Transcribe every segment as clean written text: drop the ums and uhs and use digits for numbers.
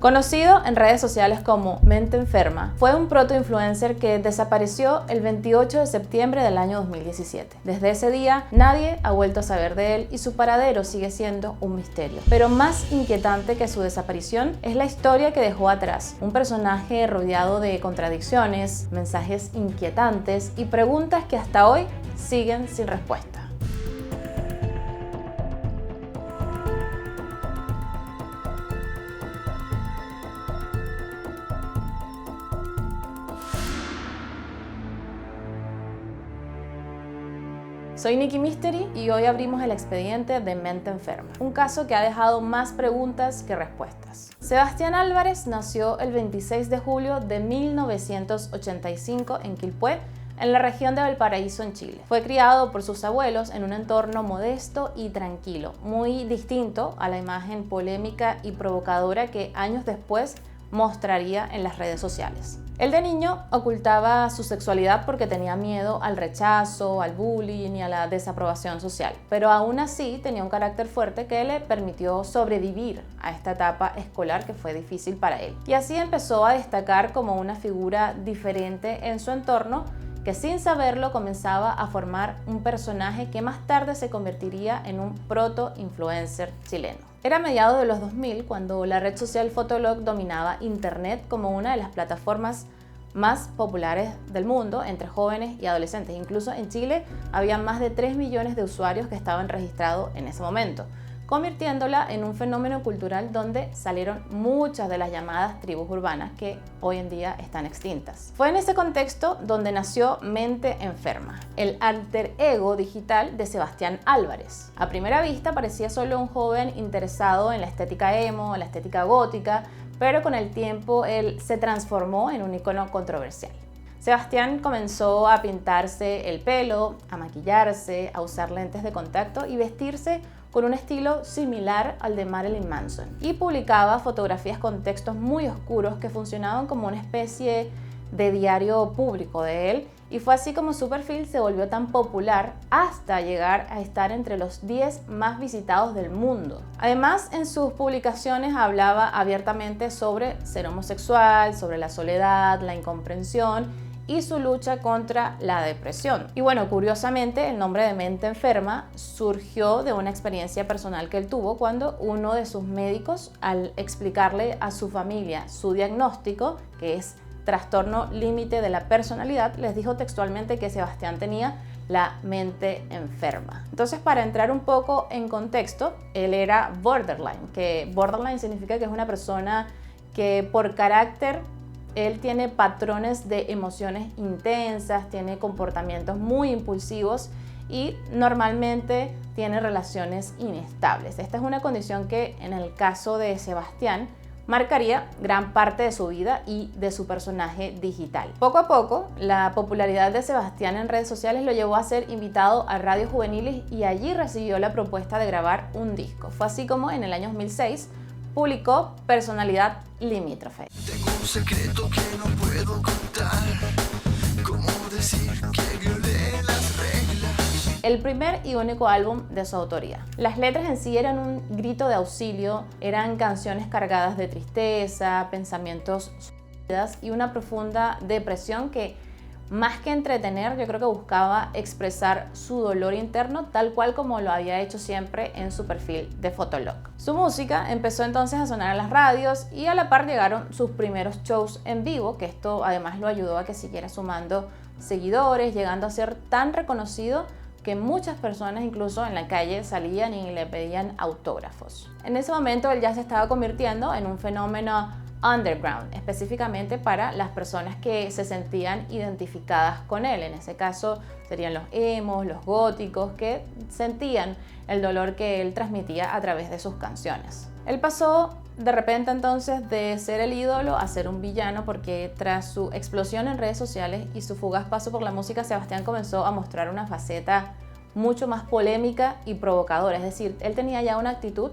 Conocido en redes sociales como Mente Enferma, fue un proto-influencer que desapareció el 28 de septiembre del año 2017. Desde ese día, nadie ha vuelto a saber de él y su paradero sigue siendo un misterio. Pero más inquietante que su desaparición es la historia que dejó atrás. Un personaje rodeado de contradicciones, mensajes inquietantes y preguntas que hasta hoy siguen sin respuesta. Soy Nikki Mystery y hoy abrimos el expediente de Mente Enferma, un caso que ha dejado más preguntas que respuestas. Sebastián Álvarez nació el 26 de julio de 1985 en Quilpué, en la región de Valparaíso, en Chile. Fue criado por sus abuelos en un entorno modesto y tranquilo, muy distinto a la imagen polémica y provocadora que años después mostraría en las redes sociales. Él de niño ocultaba su sexualidad porque tenía miedo al rechazo, al bullying y a la desaprobación social, pero aún así tenía un carácter fuerte que le permitió sobrevivir a esta etapa escolar que fue difícil para él. Y así empezó a destacar como una figura diferente en su entorno, que sin saberlo comenzaba a formar un personaje que más tarde se convertiría en un proto-influencer chileno. Era a mediados de los 2000 cuando la red social Fotolog dominaba Internet como una de las plataformas más populares del mundo entre jóvenes y adolescentes. Incluso en Chile había más de 3 millones de usuarios que estaban registrados en ese momento, convirtiéndola en un fenómeno cultural donde salieron muchas de las llamadas tribus urbanas que hoy en día están extintas. Fue en ese contexto donde nació Mente Enferma, el alter ego digital de Sebastián Álvarez. A primera vista parecía solo un joven interesado en la estética emo, en la estética gótica, pero con el tiempo él se transformó en un icono controversial. Sebastián comenzó a pintarse el pelo, a maquillarse, a usar lentes de contacto y vestirse con un estilo similar al de Marilyn Manson, y publicaba fotografías con textos muy oscuros que funcionaban como una especie de diario público de él, y fue así como su perfil se volvió tan popular hasta llegar a estar entre los 10 más visitados del mundo. Además, en sus publicaciones hablaba abiertamente sobre ser homosexual, sobre la soledad, la incomprensión y su lucha contra la depresión. Y bueno, curiosamente, el nombre de Mente Enferma surgió de una experiencia personal que él tuvo cuando uno de sus médicos, al explicarle a su familia su diagnóstico, que es trastorno límite de la personalidad, les dijo textualmente que Sebastián tenía la mente enferma. Entonces, para entrar un poco en contexto, él era borderline, que borderline significa que es una persona que por carácter él tiene patrones de emociones intensas, tiene comportamientos muy impulsivos y normalmente tiene relaciones inestables. Esta es una condición que en el caso de Sebastián marcaría gran parte de su vida y de su personaje digital. Poco a poco, la popularidad de Sebastián en redes sociales lo llevó a ser invitado a radios juveniles y allí recibió la propuesta de grabar un disco. Fue así como en el año 2006 publicó Personalidad Limítrofe. Tengo un secreto que no puedo contar. ¿Cómo decir que violé las reglas? El primer y único álbum de su autoría. Las letras en sí eran un grito de auxilio, eran canciones cargadas de tristeza, pensamientos suicidas y una profunda depresión que, más que entretener, yo creo que buscaba expresar su dolor interno tal cual como lo había hecho siempre en su perfil de Fotolog. Su música empezó entonces a sonar en las radios y a la par llegaron sus primeros shows en vivo, que esto además lo ayudó a que siguiera sumando seguidores, llegando a ser tan reconocido que muchas personas incluso en la calle salían y le pedían autógrafos. En ese momento él ya se estaba convirtiendo en un fenómeno underground, específicamente para las personas que se sentían identificadas con él. En ese caso serían los emos, los góticos, que sentían el dolor que él transmitía a través de sus canciones. Él pasó de repente entonces de ser el ídolo a ser un villano, porque tras su explosión en redes sociales y su fugaz paso por la música, Sebastián comenzó a mostrar una faceta mucho más polémica y provocadora. Es decir, él tenía ya una actitud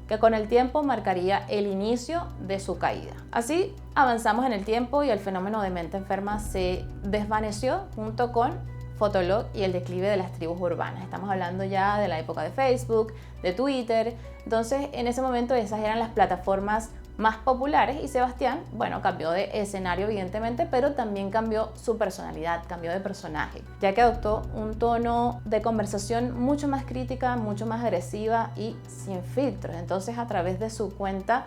que con el tiempo marcaría el inicio de su caída. Así avanzamos en el tiempo y el fenómeno de Mente Enferma se desvaneció junto con Fotolog y el declive de las tribus urbanas. Estamos hablando ya de la época de Facebook, de Twitter. Entonces, en ese momento esas eran las plataformas más populares y Sebastián, bueno, cambió de escenario evidentemente, pero también cambió su personalidad, cambió de personaje, ya que adoptó un tono de conversación mucho más crítica, mucho más agresiva y sin filtros. Entonces, a través de su cuenta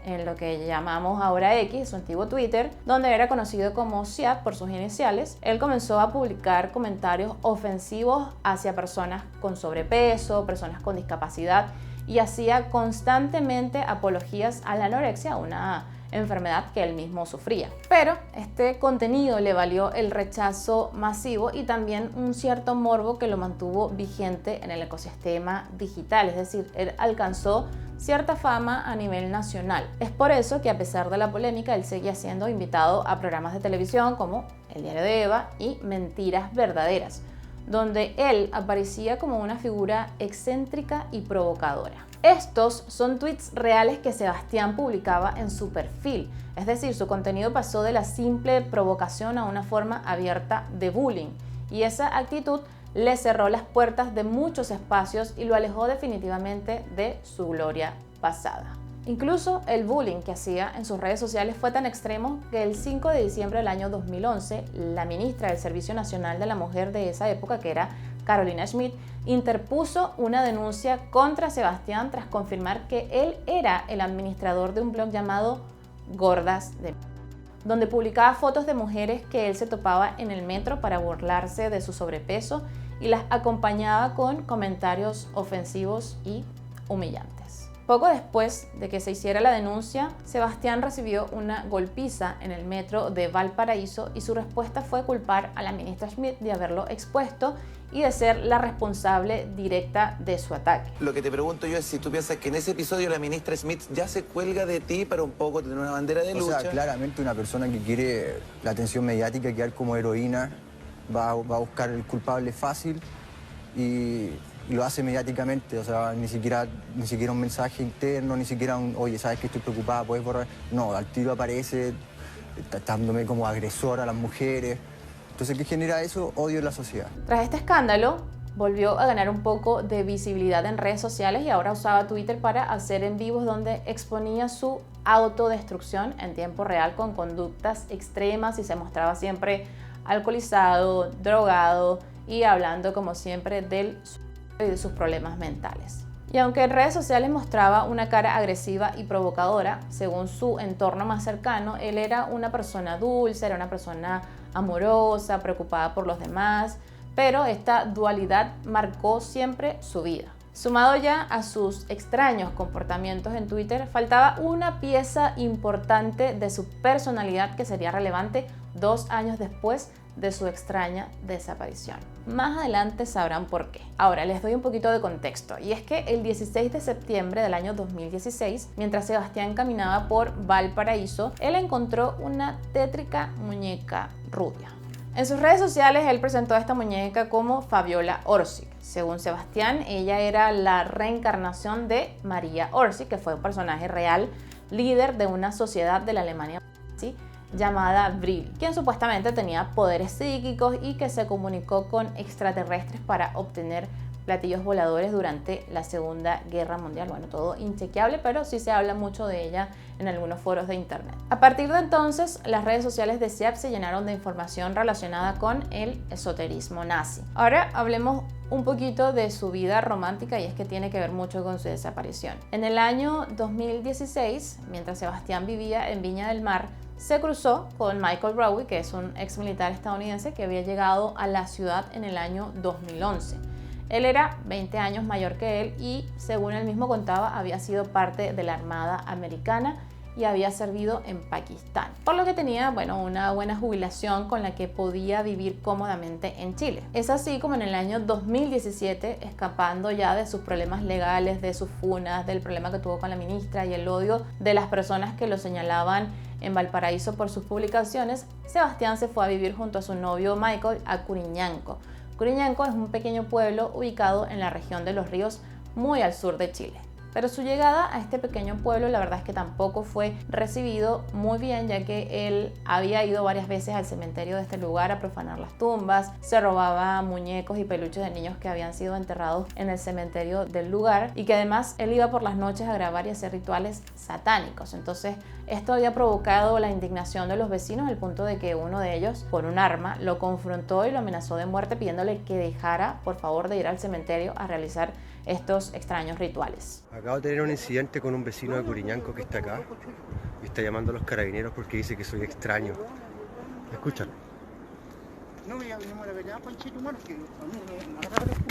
en lo que llamamos ahora X, su antiguo Twitter, donde era conocido como Siap por sus iniciales, él comenzó a publicar comentarios ofensivos hacia personas con sobrepeso, personas con discapacidad, y hacía constantemente apologías a la anorexia, una enfermedad que él mismo sufría. Pero este contenido le valió el rechazo masivo y también un cierto morbo que lo mantuvo vigente en el ecosistema digital, es decir, él alcanzó cierta fama a nivel nacional. Es por eso que, a pesar de la polémica, él seguía siendo invitado a programas de televisión como El Diario de Eva y Mentiras Verdaderas, donde él aparecía como una figura excéntrica y provocadora. Estos son tweets reales que Sebastián publicaba en su perfil, es decir, su contenido pasó de la simple provocación a una forma abierta de bullying, y esa actitud le cerró las puertas de muchos espacios y lo alejó definitivamente de su gloria pasada. Incluso el bullying que hacía en sus redes sociales fue tan extremo que el 5 de diciembre del año 2011, la ministra del Servicio Nacional de la Mujer de esa época, que era Carolina Schmidt, interpuso una denuncia contra Sebastián tras confirmar que él era el administrador de un blog llamado Gordas de M, donde publicaba fotos de mujeres que él se topaba en el metro para burlarse de su sobrepeso y las acompañaba con comentarios ofensivos y humillantes. Poco después de que se hiciera la denuncia, Sebastián recibió una golpiza en el metro de Valparaíso y su respuesta fue culpar a la ministra Schmidt de haberlo expuesto y de ser la responsable directa de su ataque. Lo que te pregunto yo es si tú piensas que en ese episodio la ministra Schmidt ya se cuelga de ti para un poco tener una bandera de lucha. O sea, claramente una persona que quiere la atención mediática, quedar como heroína, va a buscar el culpable fácil y lo hace mediáticamente, o sea, ni siquiera un mensaje interno, ni siquiera un, oye, ¿sabes que estoy preocupada? ¿Puedes borrar? No, al tiro aparece tratándome como agresor a las mujeres. Entonces, ¿qué genera eso? Odio en la sociedad. Tras este escándalo, volvió a ganar un poco de visibilidad en redes sociales y ahora usaba Twitter para hacer en vivos donde exponía su autodestrucción en tiempo real con conductas extremas y se mostraba siempre alcoholizado, drogado y hablando como siempre de sus problemas mentales. Y aunque en redes sociales mostraba una cara agresiva y provocadora, según su entorno más cercano, él era una persona dulce, era una persona amorosa, preocupada por los demás, pero esta dualidad marcó siempre su vida. Sumado ya a sus extraños comportamientos en Twitter, faltaba una pieza importante de su personalidad que sería relevante 2 años después de su extraña desaparición. Más adelante sabrán por qué. Ahora les doy un poquito de contexto, y es que el 16 de septiembre del año 2016, mientras Sebastián caminaba por Valparaíso, él encontró una tétrica muñeca rubia. En sus redes sociales él presentó a esta muñeca como Fabiola Orsic. Según Sebastián, ella era la reencarnación de María Orsic, que fue un personaje real, líder de una sociedad de la Alemania nazi llamada Vril, quien supuestamente tenía poderes psíquicos y que se comunicó con extraterrestres para obtener platillos voladores durante la Segunda Guerra Mundial. Bueno, todo inchequeable, pero sí se habla mucho de ella en algunos foros de internet. A partir de entonces, las redes sociales de Siap se llenaron de información relacionada con el esoterismo nazi. Ahora hablemos un poquito de su vida romántica, y es que tiene que ver mucho con su desaparición. En el año 2016, mientras Sebastián vivía en Viña del Mar, se cruzó con Michael Rowe, que es un ex militar estadounidense que había llegado a la ciudad en el año 2011. Él era 20 años mayor que él y, según él mismo contaba, había sido parte de la Armada Americana y había servido en Pakistán, por lo que tenía, bueno, una buena jubilación con la que podía vivir cómodamente en Chile. Es así como en el año 2017, escapando ya de sus problemas legales, de sus funas, del problema que tuvo con la ministra y el odio de las personas que lo señalaban en Valparaíso por sus publicaciones, Sebastián se fue a vivir junto a su novio Michael a Curiñanco. Curiñanco es un pequeño pueblo ubicado en la región de Los Ríos, muy al sur de Chile. Pero su llegada a este pequeño pueblo la verdad es que tampoco fue recibido muy bien, ya que él había ido varias veces al cementerio de este lugar a profanar las tumbas, se robaba muñecos y peluches de niños que habían sido enterrados en el cementerio del lugar, y que además él iba por las noches a grabar y hacer rituales satánicos. Entonces esto había provocado la indignación de los vecinos, al punto de que uno de ellos, con un arma, lo confrontó y lo amenazó de muerte, pidiéndole que dejara por favor de ir al cementerio a realizar estos extraños rituales. Acabo de tener un incidente con un vecino de Curiñanco que está acá y está llamando a los carabineros porque dice que soy extraño. Escuchan.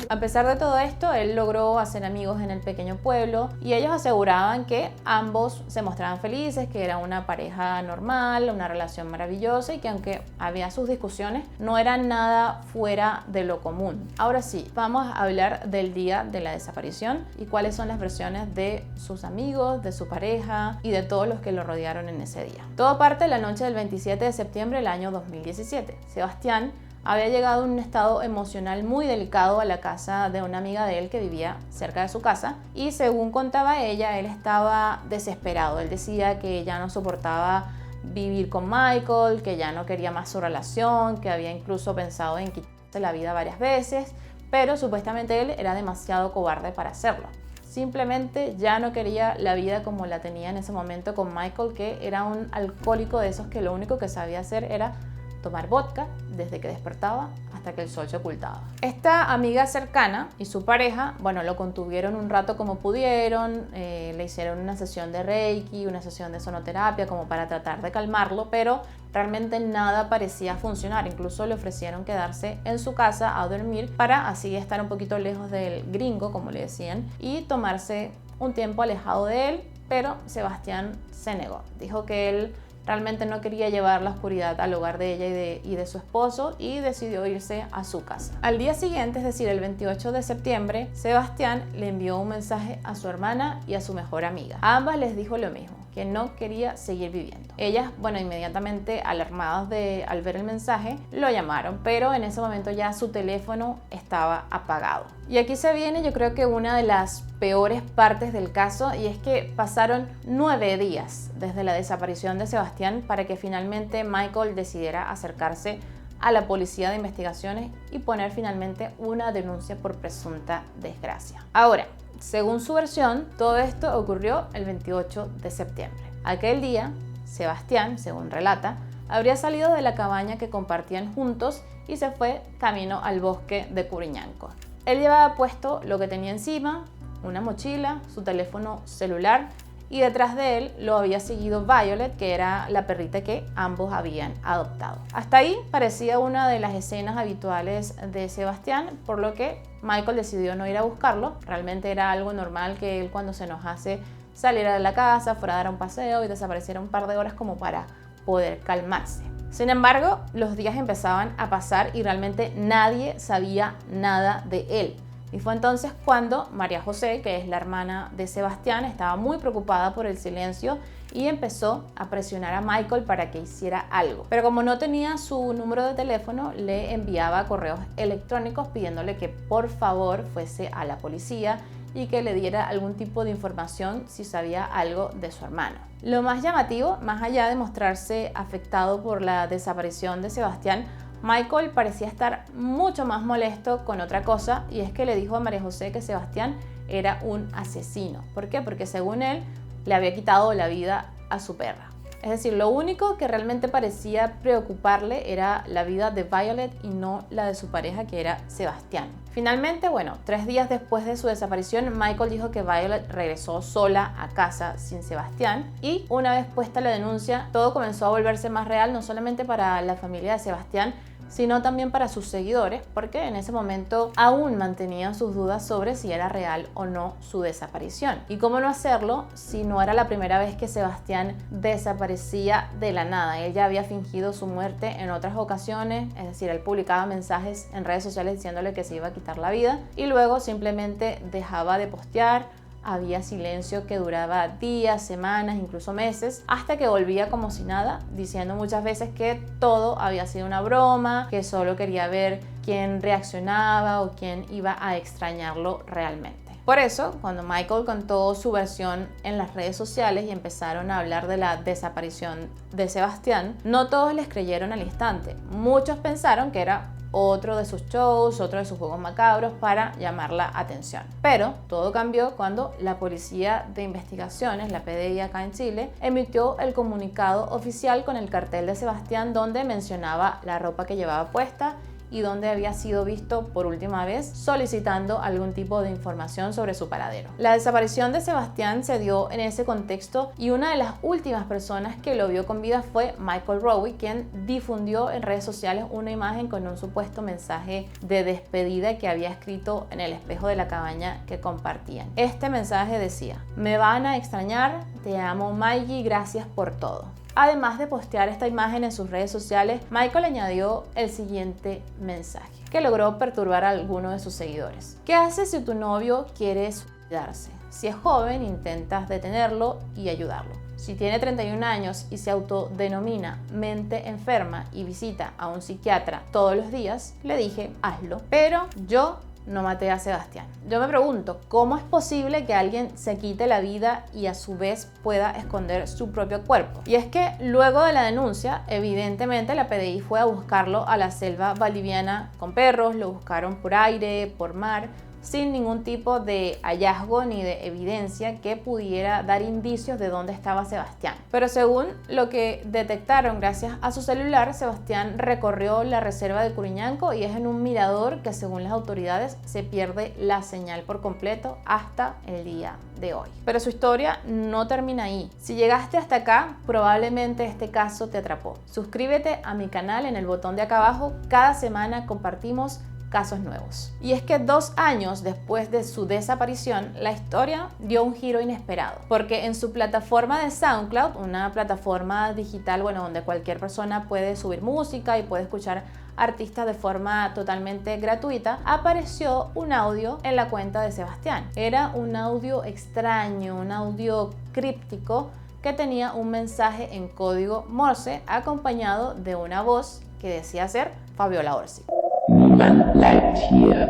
A pesar de todo esto, él logró hacer amigos en el pequeño pueblo y ellos aseguraban que ambos se mostraban felices, que era una pareja normal, una relación maravillosa, y que aunque había sus discusiones, no era nada fuera de lo común. Ahora sí, vamos a hablar del día de la desaparición y cuáles son las versiones de sus amigos, de su pareja y de todos los que lo rodearon en ese día. Todo parte la noche del 27 de septiembre del año 2017. Sebastián había llegado en un estado emocional muy delicado a la casa de una amiga de él que vivía cerca de su casa, y según contaba ella, él estaba desesperado. Él decía que ya no soportaba vivir con Michael, que ya no quería más su relación, que había incluso pensado en quitarse la vida varias veces, pero supuestamente él era demasiado cobarde para hacerlo. Simplemente ya no quería la vida como la tenía en ese momento con Michael, que era un alcohólico de esos que lo único que sabía hacer era tomar vodka desde que despertaba hasta que el sol se ocultaba. Esta amiga cercana y su pareja, bueno, lo contuvieron un rato como pudieron, le hicieron una sesión de Reiki, una sesión de sonoterapia como para tratar de calmarlo, pero realmente nada parecía funcionar. Incluso le ofrecieron quedarse en su casa a dormir para así estar un poquito lejos del gringo, como le decían, y tomarse un tiempo alejado de él, pero Sebastián se negó. Dijo que él realmente no quería llevar la oscuridad al hogar de ella y de su esposo, y decidió irse a su casa. Al día siguiente, es decir, el 28 de septiembre, Sebastián le envió un mensaje a su hermana y a su mejor amiga. A ambas les dijo lo mismo, que no quería seguir viviendo. Ellas, bueno, inmediatamente alarmadas al ver el mensaje, lo llamaron, pero en ese momento ya su teléfono estaba apagado. Y aquí se viene, yo creo que una de las peores partes del caso, y es que pasaron 9 días desde la desaparición de Sebastián para que finalmente Michael decidiera acercarse a la policía de investigaciones y poner finalmente una denuncia por presunta desgracia. Ahora, según su versión, todo esto ocurrió el 28 de septiembre. Aquel día, Sebastián, según relata, habría salido de la cabaña que compartían juntos y se fue camino al bosque de Curiñanco. Él llevaba puesto lo que tenía encima, una mochila, su teléfono celular, y detrás de él lo había seguido Violet, que era la perrita que ambos habían adoptado. Hasta ahí parecía una de las escenas habituales de Sebastián, por lo que Michael decidió no ir a buscarlo. Realmente era algo normal que él, cuando se enojase, saliera de la casa, fuera a dar un paseo y desapareciera un par de horas como para poder calmarse. Sin embargo, los días empezaban a pasar y realmente nadie sabía nada de él. Y fue entonces cuando María José, que es la hermana de Sebastián, estaba muy preocupada por el silencio y empezó a presionar a Michael para que hiciera algo. Pero como no tenía su número de teléfono, le enviaba correos electrónicos pidiéndole que por favor fuese a la policía y que le diera algún tipo de información si sabía algo de su hermano. Lo más llamativo, más allá de mostrarse afectado por la desaparición de Sebastián, Michael parecía estar mucho más molesto con otra cosa, y es que le dijo a María José que Sebastián era un asesino. ¿Por qué? Porque según él le había quitado la vida a su perra. Es decir, lo único que realmente parecía preocuparle era la vida de Violet y no la de su pareja, que era Sebastián. Finalmente, bueno, 3 días después de su desaparición, Michael dijo que Violet regresó sola a casa sin Sebastián, y una vez puesta la denuncia, todo comenzó a volverse más real, no solamente para la familia de Sebastián, sino también para sus seguidores, porque en ese momento aún mantenían sus dudas sobre si era real o no su desaparición. ¿Y cómo no hacerlo si no era la primera vez que Sebastián desaparecía de la nada? Él ya había fingido su muerte en otras ocasiones, es decir, él publicaba mensajes en redes sociales diciéndole que se iba a quitar la vida y luego simplemente dejaba de postear. Había silencio que duraba días, semanas, incluso meses, hasta que volvía como si nada, diciendo muchas veces que todo había sido una broma, que solo quería ver quién reaccionaba o quién iba a extrañarlo realmente. Por eso, cuando Michael contó su versión en las redes sociales y empezaron a hablar de la desaparición de Sebastián, no todos les creyeron al instante. Muchos pensaron que era otro de sus shows, otro de sus juegos macabros para llamar la atención. Pero todo cambió cuando la Policía de Investigaciones, la PDI acá en Chile, emitió el comunicado oficial con el cartel de Sebastián donde mencionaba la ropa que llevaba puesta y donde había sido visto por última vez solicitando algún tipo de información sobre su paradero. La desaparición de Sebastián se dio en ese contexto y una de las últimas personas que lo vio con vida fue Michael Rowe, quien difundió en redes sociales una imagen con un supuesto mensaje de despedida que había escrito en el espejo de la cabaña que compartían. Este mensaje decía: "Me van a extrañar, te amo Mikey, gracias por todo". Además de postear esta imagen en sus redes sociales, Michael añadió el siguiente mensaje, que logró perturbar a alguno de sus seguidores. ¿Qué haces si tu novio quiere suicidarse? Si es joven, intentas detenerlo y ayudarlo. Si tiene 31 años y se autodenomina mente enferma y visita a un psiquiatra todos los días, le dije, hazlo. Pero yo no maté a Sebastián. Yo me pregunto, ¿cómo es posible que alguien se quite la vida y a su vez pueda esconder su propio cuerpo? Y es que luego de la denuncia, evidentemente la PDI fue a buscarlo a la selva boliviana con perros, lo buscaron por aire, por mar, sin ningún tipo de hallazgo ni de evidencia que pudiera dar indicios de dónde estaba Sebastián. Pero según lo que detectaron gracias a su celular, Sebastián recorrió la reserva de Curiñanco y es en un mirador que, según las autoridades, se pierde la señal por completo hasta el día de hoy. Pero su historia no termina ahí. Si llegaste hasta acá, probablemente este caso te atrapó. Suscríbete a mi canal en el botón de acá abajo. Cada semana compartimos casos nuevos. Y es que 2 años después de su desaparición, la historia dio un giro inesperado, porque en su plataforma de SoundCloud, una plataforma digital, donde cualquier persona puede subir música y puede escuchar artistas de forma totalmente gratuita, apareció un audio en la cuenta de Sebastián. Era un audio extraño, un audio críptico que tenía un mensaje en código Morse acompañado de una voz que decía ser Fabiola Orsi. Niemand bleibt hier.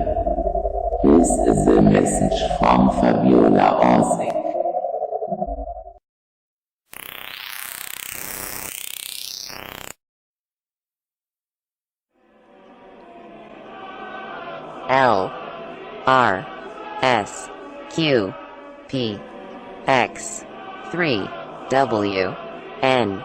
This is a message from Fabiola Orsic. L R S Q P X 3 W N.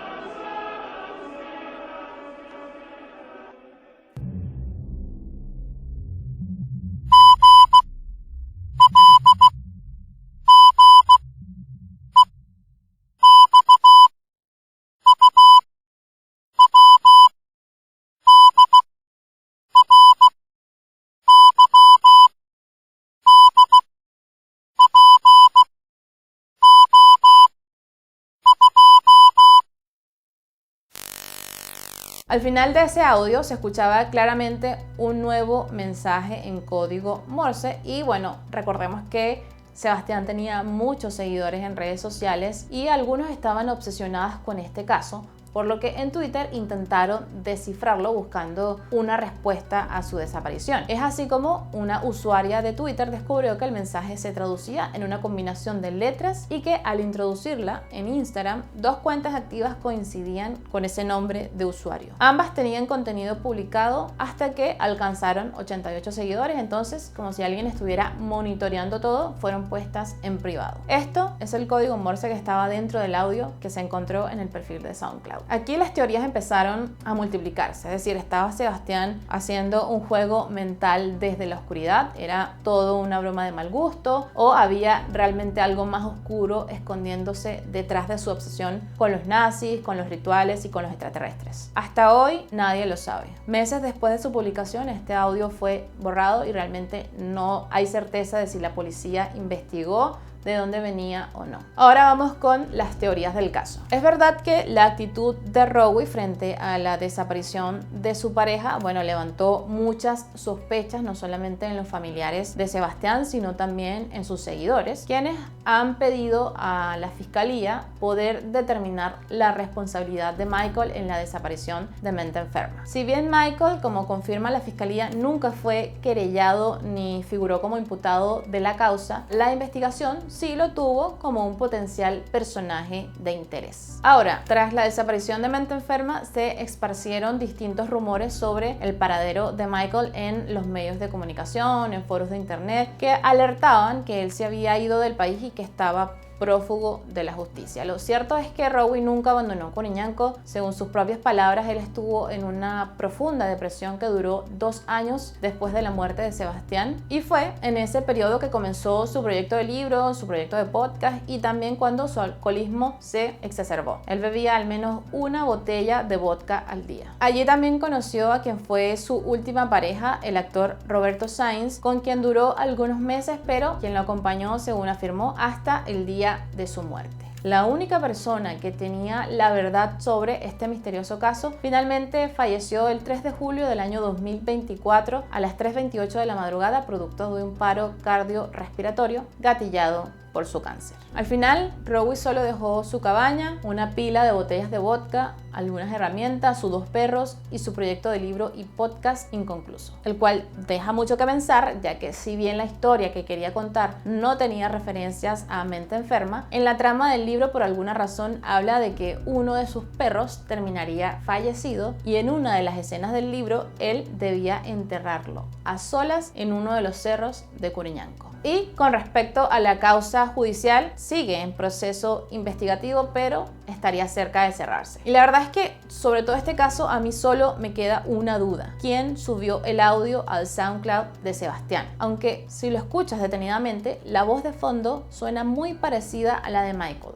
Al final de ese audio se escuchaba claramente un nuevo mensaje en código Morse y recordemos que Sebastián tenía muchos seguidores en redes sociales y algunos estaban obsesionados con este caso, por lo que en Twitter intentaron descifrarlo buscando una respuesta a su desaparición. Es así como una usuaria de Twitter descubrió que el mensaje se traducía en una combinación de letras y que al introducirla en Instagram, 2 cuentas activas coincidían con ese nombre de usuario. Ambas tenían contenido publicado hasta que alcanzaron 88 seguidores, entonces, como si alguien estuviera monitoreando todo, fueron puestas en privado. Esto es el código Morse que estaba dentro del audio que se encontró en el perfil de SoundCloud. Aquí las teorías empezaron a multiplicarse, es decir, estaba Sebastián haciendo un juego mental desde la oscuridad, era todo una broma de mal gusto, o había realmente algo más oscuro escondiéndose detrás de su obsesión con los nazis, con los rituales y con los extraterrestres. Hasta hoy nadie lo sabe. Meses después de su publicación, este audio fue borrado y realmente no hay certeza de si la policía investigó de dónde venía o no. Ahora vamos con las teorías del caso. Es verdad que la actitud de Rowe frente a la desaparición de su pareja, bueno, levantó muchas sospechas, no solamente en los familiares de Sebastián, sino también en sus seguidores, quienes han pedido a la fiscalía poder determinar la responsabilidad de Michael en la desaparición de mente enferma. Si bien Michael, como confirma la fiscalía, nunca fue querellado ni figuró como imputado de la causa, la investigación sí lo tuvo como un potencial personaje de interés. Ahora, tras la desaparición de mente enferma, se esparcieron distintos rumores sobre el paradero de Michael en los medios de comunicación, en foros de internet, que alertaban que él se había ido del país y que estaba prófugo de la justicia. Lo cierto es que Rowe nunca abandonó Coriñanco. Según sus propias palabras, él estuvo en una profunda depresión que duró 2 años después de la muerte de Sebastián, y fue en ese periodo que comenzó su proyecto de libro, su proyecto de podcast, y también cuando su alcoholismo se exacerbó. Él bebía al menos 1 botella de vodka al día. Allí también conoció a quien fue su última pareja, el actor Roberto Sainz, con quien duró algunos meses, pero quien lo acompañó, según afirmó, hasta el día de su muerte. La única persona que tenía la verdad sobre este misterioso caso finalmente falleció el 3 de julio del año 2024 a las 3:28 de la madrugada, producto de un paro cardiorrespiratorio gatillado por su cáncer. Al final, Rowe solo dejó su cabaña, una pila de botellas de vodka, algunas herramientas, sus 2 perros y su proyecto de libro y podcast inconcluso, el cual deja mucho que pensar, ya que si bien la historia que quería contar no tenía referencias a mente enferma, en la trama del libro por alguna razón habla de que uno de sus perros terminaría fallecido, y en una de las escenas del libro él debía enterrarlo a solas en uno de los cerros de Coriñanco. Y con respecto a la causa judicial, sigue en proceso investigativo, pero estaría cerca de cerrarse. Y la verdad es que sobre todo este caso a mí solo me queda una duda: ¿quién subió el audio al SoundCloud de Sebastián? Aunque si lo escuchas detenidamente, la voz de fondo suena muy parecida a la de Michael.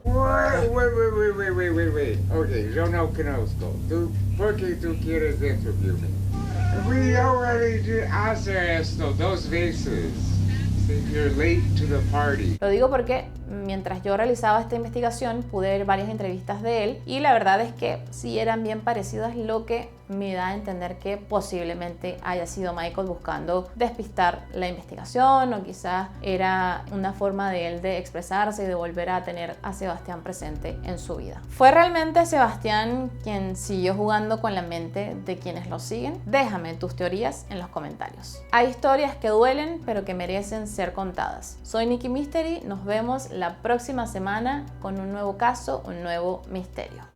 Wait. Ok, yo no conozco. ¿Por qué tú quieres interviewme? We already hace esto 2 veces. You're late to the party. Lo digo porque mientras yo realizaba esta investigación pude ver varias entrevistas de él, y la verdad es que sí eran bien parecidas, lo que me da a entender que posiblemente haya sido Michael buscando despistar la investigación, o quizás era una forma de él de expresarse y de volver a tener a Sebastián presente en su vida. ¿Fue realmente Sebastián quien siguió jugando con la mente de quienes lo siguen? Déjame tus teorías en los comentarios. Hay historias que duelen, pero que merecen ser contadas. Soy Nikki Mystery, nos vemos la próxima semana con un nuevo caso, un nuevo misterio.